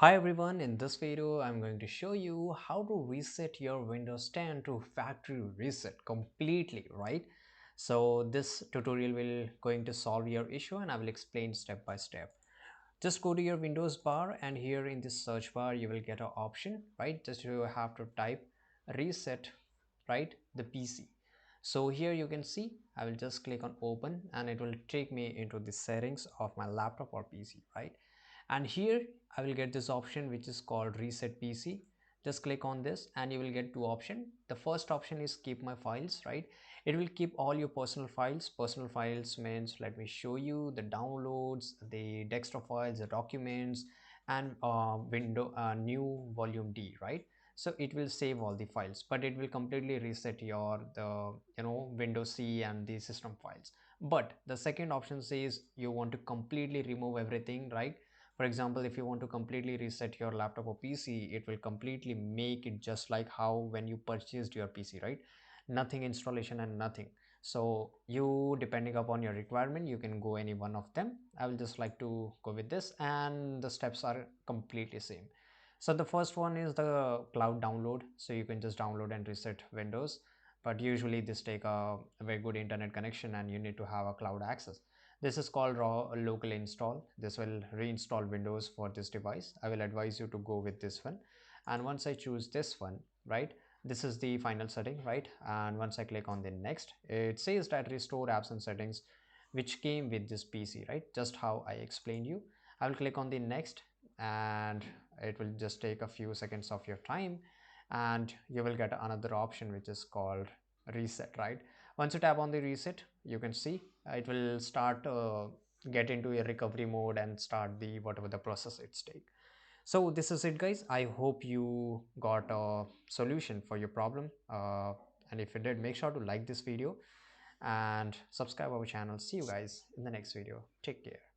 Hi everyone, in this video I'm going to show you how to reset your Windows 10 to factory reset completely, right? So this tutorial will going to solve your issue and I will explain step by step. Just go to your Windows bar and here in this search bar you will get an option, right? Just you have to type reset, right, the PC. So here you can see I will just click on open and it will take me into the settings of my laptop or PC, right? And here I will get this option which is called reset PC. Just click on this and you will get two options. The first option is keep my files, right? It will keep all your personal files. Personal files means, let me show you, the downloads, the desktop files, the documents, and window new volume D, right? So it will save all the files, but it will completely reset your the Windows C and the system files. But the second option says you want to completely remove everything, right? For example, if you want to completely reset your laptop or PC, it will completely make it just like how when you purchased your PC, right? Nothing installation and nothing. So you, depending upon your requirement, you can go any one of them. I will just like to go with this, and the steps are completely same. So the first one is the cloud download. So you can just download and reset Windows, but usually this take a very good internet connection and you need to have a cloud access. This is called raw local install. This will reinstall Windows for this device. I will advise you to go with this one. And once I choose this one, right, this is the final setting, right? And once I click on the next, it says that restore apps and settings which came with this PC, right? Just how I explained you. I will click on the next and it will just take a few seconds of your time and you will get another option which is called reset, right? Once you tap on the reset, you can see it will start get into a recovery mode and start the whatever the process it's take. So this is it, guys. I hope you got a solution for your problem, and if you did, make sure to like this video and subscribe our channel. See you guys in the next video. Take care.